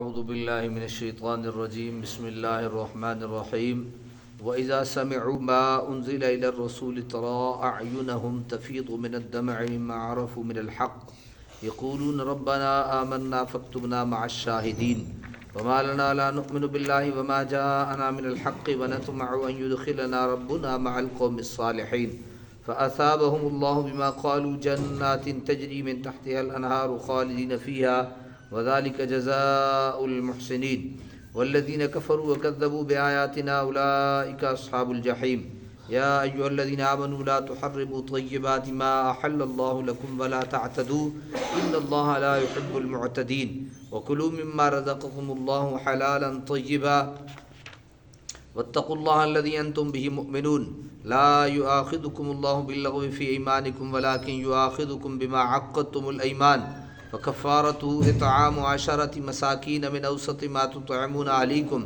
اعوذ باللہ من الشیطان الرجیم بسم اللہ الرحمن الرحیم وَإِذَا سَمِعُوا مَا أُنزِلَ إِلَى الرَّسُولِ تَرَىٰ أَعْيُنَهُمْ تَفِيضُ مِنَ الدَّمْعِ مِمَّا عَرَفُوا مِنَ الْحَقِّ يَقُولُونَ رَبَّنَا آمَنَّا فَاكْتُبْنَا مَعَ الشَّاهِدِينَ وَمَا لَنَا لَا نُؤْمِنُ بِاللَّهِ وَمَا جَاءَنَا مِنَ الْحَقِّ وَنَطْمَعُ أَن يُدْخِلَنَا رَبُّنَا مَعَ الْقَوْمِ الصَّالِحِينَ فَأَثَابَهُمُ اللَّهُ بِمَا قَالُوا جَنَّاتٍ تَجْرِي مِن تَحْتِهَا الْأَنْهَارُ خَالِدِينَ فِيهَا وذلك جزاء المحسنين والذين كفروا وكذبوا بآياتنا أولئك أصحاب الجحيم يا أيها الذين آمنوا لا تحرموا طيبات ما أحل الله لكم ولا تعتدوا إن الله لا يحب المعتدين وكلوا مما رزقكم الله حلالا طيبا واتقوا الله الذي أنتم به مؤمنون لا يؤاخذكم الله باللغو في أيمانكم ولكن يؤاخذكم بما عقدتم الأيمان فكفارته إطعام 10 مساكين من أوسط ما تطعمون عليكم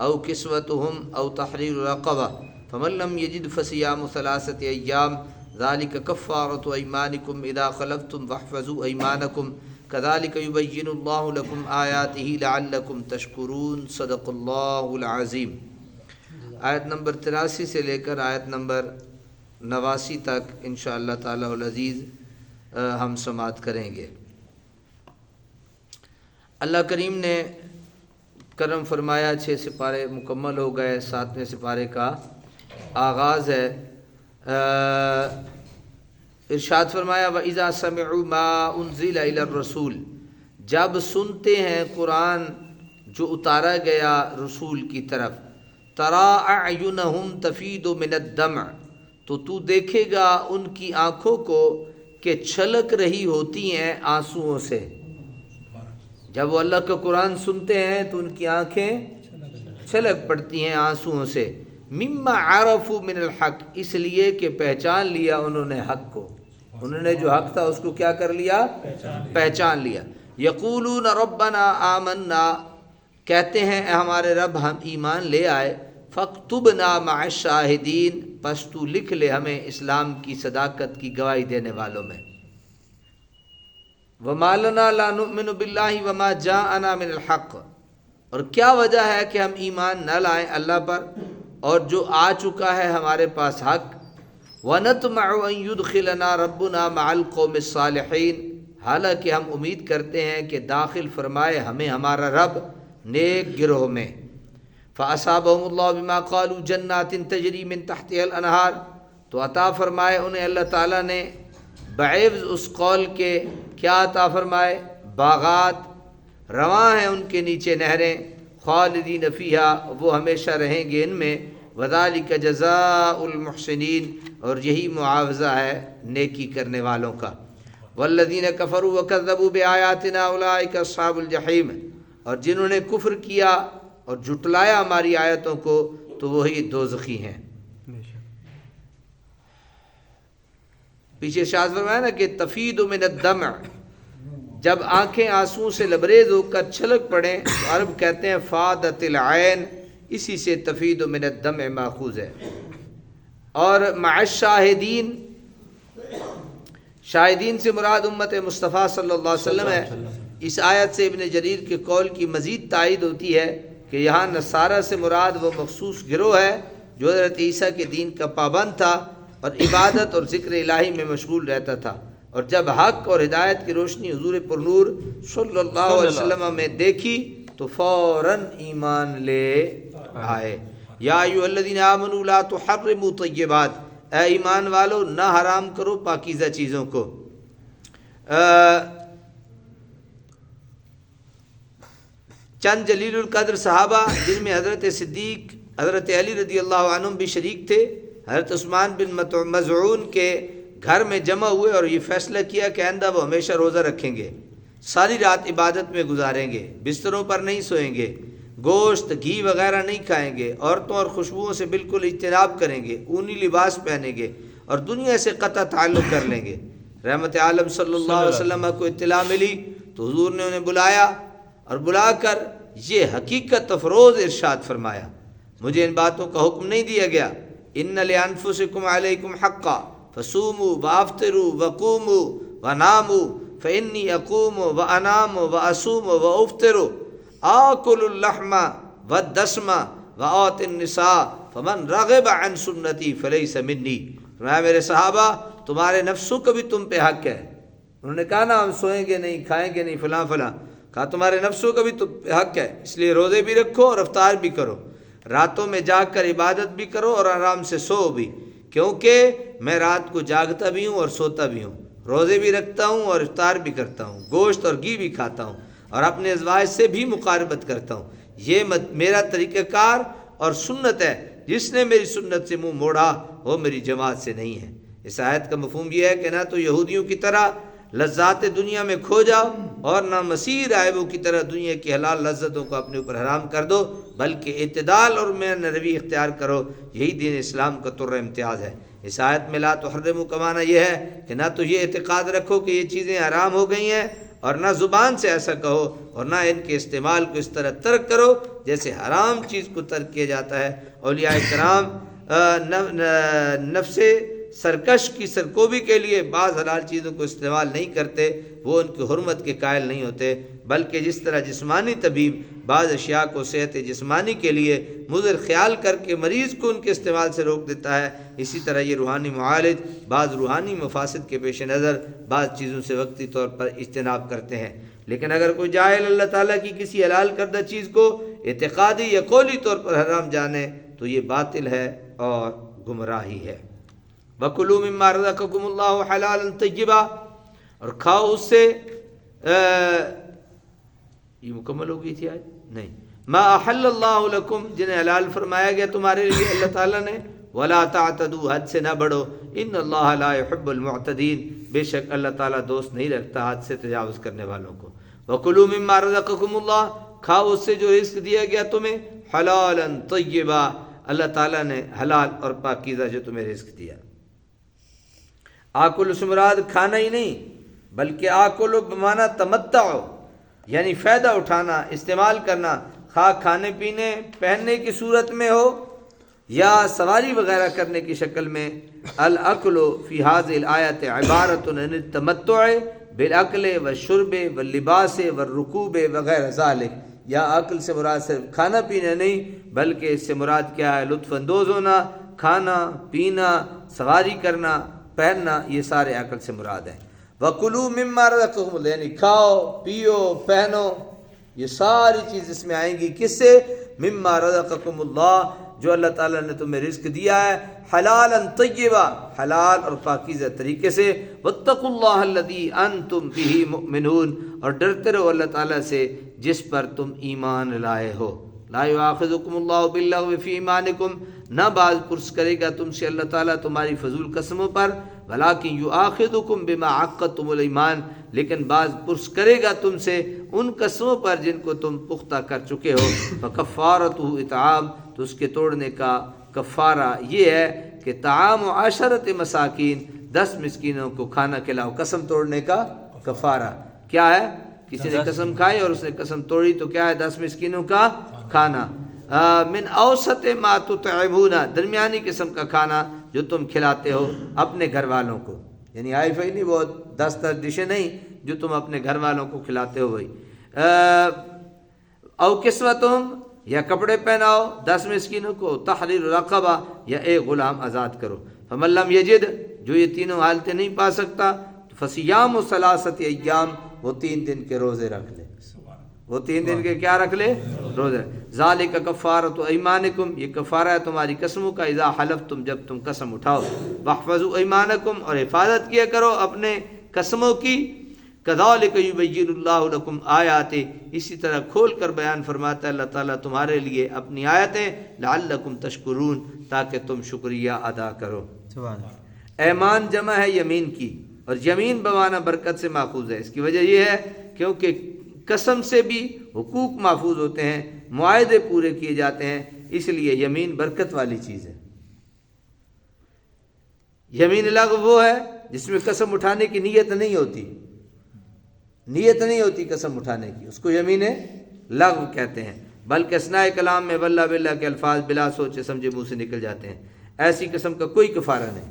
أو كسوتهم أو تحرير رقبة فمن لم يجد فصيام 3 أيام ذلك كفارة أيمانكم إذا خلفتم فاحفظوا أيمانكم كذلك يبين الله لكم آياته لعلكم تشكرون صدق الله العظيم۔ آیت نمبر 83 سے لے کر آیت نمبر 89 تک انشاءاللہ تعالی العزیز ہم سماعت کریں گے۔ اللہ کریم نے کرم فرمایا، 6 سپارے مکمل ہو گئے، 7ویں سپارے کا آغاز ہے۔ ارشاد فرمایا وَإِذَا سَمِعُوا مَا أُنزِلَ إِلَى الرَّسُولِ، جب سنتے ہیں قرآن جو اتارا گیا رسول کی طرف، تَرَىٰ أَعْيُنَهُمْ تَفِيضُ مِنَ الدَّمْعِ، تو دیکھے گا ان کی آنکھوں کو کہ چھلک رہی ہوتی ہیں آنسوؤں سے۔ جب وہ اللہ کا قرآن سنتے ہیں تو ان کی آنکھیں چھلک پڑتی ہیں آنسوؤں سے، مما عرفوا من الحق، اس لیے کہ پہچان لیا انہوں نے حق کو، انہوں نے جو حق تھا اس کو کیا کر لیا؟ پہچان لیا۔ یقولون ربنا آمنا، کہتے ہیں اے ہمارے رب ہم ایمان لے آئے، فاکتبنا مع الشاہدین، پس تو لکھ لے ہمیں اسلام کی صداقت کی گواہی دینے والوں میں۔ وَمَا لَنَا لَا نُؤْمِنُ بِاللَّهِ وَمَا جَاءَنَا مِنَ الْحَقِّ، اور کیا وجہ ہے کہ ہم ایمان نہ لائیں اللہ پر اور جو آ چکا ہے ہمارے پاس حق۔ وَنَطْمَعُ أَن يُدْخِلَنَا رَبُّنَا مَعَ الْقَوْمِ الصَّالِحِينَ، حالانکہ ہم امید کرتے ہیں کہ داخل فرمائے ہمیں ہمارا رب نیک گروہ میں۔ فَأَصَابَهُمُ اللَّهُ بِمَا قَالُوا جَنَّاتٍ تَجْرِي مِن تَحْتِهَا الْأَنْهَارُ، تو عطا فرمائے انہیں اللہ تعالیٰ نے بعوض اس قول کے، کیا عطا فرمائے؟ باغات رواں ہیں ان کے نیچے نہریں، خالدین فیہا، وہ ہمیشہ رہیں گے ان میں، وذالک جزاء المحسنین، اور یہی معاوضہ ہے نیکی کرنے والوں کا۔ والذین کفروا وکذبوا بآیاتنا اولئک اصحاب الجحیم، اور جنہوں نے کفر کیا اور جھٹلایا ہماری آیتوں کو تو وہی دوزخی ہیں۔ پیچھے شاذ فرمایا نا کہ تفید من الدمع، جب آنکھیں آنسوں سے لبریز ہو کر چھلک پڑیں تو عرب کہتے ہیں فادت العین، اسی سے تفید من الدمع ماخوذ ہے۔ اور مع الشاہدین، شاہدین سے مراد امت مصطفیٰ صلی اللہ علیہ وسلم ہے۔ اس آیت سے ابن جریر کے قول کی مزید تائید ہوتی ہے کہ یہاں نصارہ سے مراد وہ مخصوص گروہ ہے جو حضرت عیسیٰ کے دین کا پابند تھا اور عبادت اور ذکر الہی میں مشغول رہتا تھا، اور جب حق اور ہدایت کی روشنی حضور پرنور صلی اللہ علیہ وسلم میں دیکھی تو فوراً ایمان لے آئے۔ یا ایھا الذین آمنوا لا تحرموا طیبات، اے ایمان والو نہ حرام کرو پاکیزہ چیزوں کو۔ چند جلیل القدر صحابہ جن میں حضرت صدیق، حضرت علی رضی اللہ عنہم بھی شریک تھے، حضرت عثمان بن مظعون کے گھر میں جمع ہوئے اور یہ فیصلہ کیا کہ آئندہ وہ ہمیشہ روزہ رکھیں گے، ساری رات عبادت میں گزاریں گے، بستروں پر نہیں سوئیں گے، گوشت گھی وغیرہ نہیں کھائیں گے، عورتوں اور خوشبوؤں سے بالکل اجتناب کریں گے، اونی لباس پہنیں گے اور دنیا سے قطع تعلق کر لیں گے۔ رحمت عالم صلی اللہ علیہ وسلم کو اطلاع ملی تو حضور نے انہیں بلایا اور بلا کر یہ حقیقت افروز ارشاد فرمایا، مجھے ان باتوں کا حکم نہیں دیا گیا، ان لانفسکم علیکم حقا فصوموا وافطروا وقوموا وناموا فانی اقوم وانام واصوم وافطر، آکل اللحم والدسم وآت النساء فمن رغب عن سنتی فلیس منی. فرمایا میرے صحابہ تمہارے نفسوں کا بھی تم پہ حق ہے. انہوں نے کہا نا ہم سوئیں گے نہیں، کھائیں گے نہیں، فلاں فلاں. کہا تمہارے نفسوں کا بھی تم پہ حق ہے، اس لیے روزے بھی رکھو اور افطار بھی کرو، راتوں میں جاگ کر عبادت بھی کرو اور آرام سے سو بھی، کیونکہ میں رات کو جاگتا بھی ہوں اور سوتا بھی ہوں، روزے بھی رکھتا ہوں اور افطار بھی کرتا ہوں، گوشت اور گھی بھی کھاتا ہوں اور اپنے ازواج سے بھی مقاربت کرتا ہوں. یہ میرا طریقہ کار اور سنت ہے. جس نے میری سنت سے منہ موڑا وہ میری جماعت سے نہیں ہے. اس آیت کا مفہوم یہ ہے کہ نہ تو یہودیوں کی طرح لذات دنیا میں کھو جاؤ اور نہ مسیح راہبوں کی طرح دنیا کی حلال لذتوں کو اپنے اوپر حرام کر دو، بلکہ اعتدال اور میان روی اختیار کرو. یہی دین اسلام کا طر امتیاز ہے. اس آیت میں لا تحرموا کا معنی یہ ہے کہ نہ تو یہ اعتقاد رکھو کہ یہ چیزیں حرام ہو گئی ہیں اور نہ زبان سے ایسا کہو اور نہ ان کے استعمال کو اس طرح ترک کرو جیسے حرام چیز کو ترک کیا جاتا ہے. اولیاء کرام نفس سرکش کی سرکوبی کے لیے بعض حلال چیزوں کو استعمال نہیں کرتے، وہ ان کی حرمت کے قائل نہیں ہوتے، بلکہ جس طرح جسمانی طبیب بعض اشیاء کو صحت جسمانی کے لیے مضر خیال کر کے مریض کو ان کے استعمال سے روک دیتا ہے، اسی طرح یہ روحانی معالج بعض روحانی مفاسد کے پیش نظر بعض چیزوں سے وقتی طور پر اجتناب کرتے ہیں. لیکن اگر کوئی جاہل اللہ تعالیٰ کی کسی حلال کردہ چیز کو اعتقادی یا قولی طور پر حرام جانے تو یہ باطل ہے اور گمراہی ہے. وَكُلُوا مِمَّا رَزَقَكُمُ اللَّهُ حَلَالًا طَيِّبًا، اور کھاؤ اس سے یہ مکمل ہو گئی تھی آج نہیں. ما احل اللہ لکم، جنہیں حلال فرمایا گیا تمہارے لیے اللہ تعالیٰ نے. ولا تعتدوا، حد سے نہ بڑھو. ان اللہ لا يحب المعتدین، بے شک اللہ تعالیٰ دوست نہیں رکھتا حد سے تجاوز کرنے والوں کو. وکلوا مما رزقکم اللہ، کھاؤ اس سے جو رزق دیا گیا تمہیں. حلالا طیبا، اللہ تعالیٰ نے حلال اور پاکیزہ جو تمہیں رزق دیا. آکل سے مراد کھانا ہی نہیں بلکہ آکل بمعنی تمتع، یعنی فائدہ اٹھانا، استعمال کرنا، خواہ کھانے پینے پہننے کی صورت میں ہو یا سواری وغیرہ کرنے کی شکل میں. الاکل فی هذه الآیت عبارت عن التمتع بالاکل والشرب واللباس والرکوب وغیرہ ذالک. یا عقل سے مراد صرف کھانا پینا نہیں بلکہ اس سے مراد کیا ہے؟ لطف اندوز ہونا، کھانا پینا، سواری کرنا، پہننا، یہ سارے عقل سے مراد ہیں. وَكُلُوا مِمَّا رَزَقَكُمُ اللَّهُ، یعنی کھاؤ پیو پہنو، یہ ساری چیز اس میں آئیں گی. کس سے؟ مما رزقکم اللہ، جو اللہ تعالیٰ نے تمہیں رزق دیا ہے. حلالا طیبا، حلال اور پاکیزہ طریقے سے. واتقوا اللہ الذی انتم بہ مؤمنون، اور ڈرتے رہو اللہ تعالیٰ سے جس پر تم ایمان لائے ہو. لا یؤاخذکم اللہ باللغو فی ایمانکم، نہ باز پرس کرے گا تم سے اللہ تعالیٰ تمہاری فضول قسموں پر. ولیکن یؤاخذکم بما عقدتم الایمان، لیکن بعض پرس کرے گا تم سے ان قسموں پر جن کو تم پختہ کر چکے ہو. فکفارتہ اطعام، تو اس کے توڑنے کا کفارہ یہ ہے کہ طعام 10 مساکین، 10 مسکینوں کو کھانا کھلاؤ. قسم توڑنے کا کفارہ کیا ہے؟ کسی نے قسم کھائی اور اس نے قسم توڑی تو کیا ہے؟ 10 مسکینوں کا کھانا. من اوسط ما تطعمون، درمیانی قسم کا کھانا جو تم کھلاتے ہو اپنے گھر والوں کو، یعنی ہائی فائی نہیں، بہت 10 ڈشیں نہیں جو تم اپنے گھر والوں کو کھلاتے ہو. وہی او کسوتہم، یا کپڑے پہناؤ 10 مسکینوں کو. تحریر رقبہ، یا ایک غلام آزاد کرو. فمن لم یجد، جو یہ تینوں حالتیں نہیں پا سکتا، فصیام 3 ایام، وہ 3 دن کے روزے رکھ لے. وہ 3 دن کے کیا رکھ لے؟ روزے. ذالک کفارۃ ایمانکم، یہ کفارہ ہے تمہاری قسموں کا. اذا حلفتم، جب تم قسم اٹھاؤ. واحفظوا ایمانکم، اور حفاظت کیا کرو اپنے قسموں کی. کذالک یبین اللہ لکم آیاتہ، اسی طرح کھول کر بیان فرماتا ہے اللہ تعالیٰ تمہارے لیے اپنی آیتیں. لعلکم تشکرون، تاکہ تم شکریہ ادا کرو. ایمان جمع ہے یمین کی، اور یمین بمعنی برکت سے ماخوذ ہے. اس کی وجہ یہ ہے کیونکہ قسم سے بھی حقوق محفوظ ہوتے ہیں، معاہدے پورے کیے جاتے ہیں، اس لیے یمین برکت والی چیز ہے. یمین لغو وہ ہے جس میں قسم اٹھانے کی نیت نہیں ہوتی، نیت نہیں ہوتی قسم اٹھانے کی، اس کو یمین لغو کہتے ہیں. بلکہ اثناء کلام میں واللہ باللہ کے الفاظ بلا سوچے سمجھے منہ سے نکل جاتے ہیں. ایسی قسم کا کوئی کفارہ نہیں،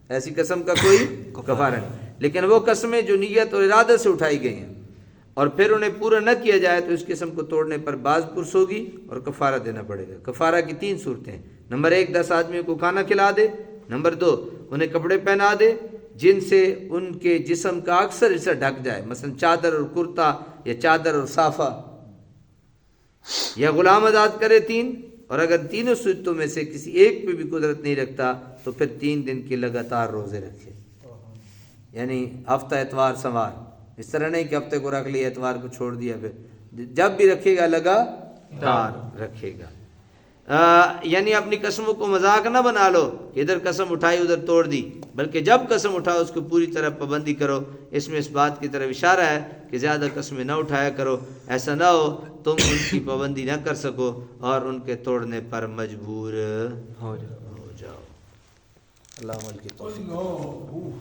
ایسی قسم کا کوئی کفارہ نہیں. لیکن وہ قسمیں جو نیت اور ارادہ سے اٹھائی گئی ہیں اور پھر انہیں پورا نہ کیا جائے تو اس قسم کو توڑنے پر باز پرس ہوگی اور کفارہ دینا پڑے گا۔ کفارہ کی 3 صورتیں ہیں۔ نمبر 1 10 آدمیوں کو کھانا کھلا دے۔ نمبر 2 انہیں کپڑے پہنا دے جن سے ان کے جسم کا اکثر حصہ ڈھک جائے، مثلا چادر اور کرتا یا چادر اور صافہ، یا غلام آزاد کرے 3، اور اگر تینوں صورتوں میں سے کسی ایک پہ بھی قدرت نہیں رکھتا تو پھر 3 دن کے لگاتار روزے رکھے، یعنی ہفتہ اتوار سوار، اس طرح نہیں کہ ہفتے کو رکھ لیا اتوار کو چھوڑ دیا، پھر جب بھی رکھے گا لگاتار رکھے گا۔ یعنی اپنی قسموں کو مذاق نہ بنا لو کہ ادھر قسم اٹھائی ادھر توڑ دی، بلکہ جب قسم اٹھاؤ اس کو پوری طرح پابندی کرو۔ اس میں اس بات کی طرف اشارہ ہے کہ زیادہ قسمیں نہ اٹھایا کرو، ایسا نہ ہو تم ان کی پابندی نہ کر سکو اور ان کے توڑنے پر مجبور ہو جاؤ۔ اللہ عمل کی توفیق۔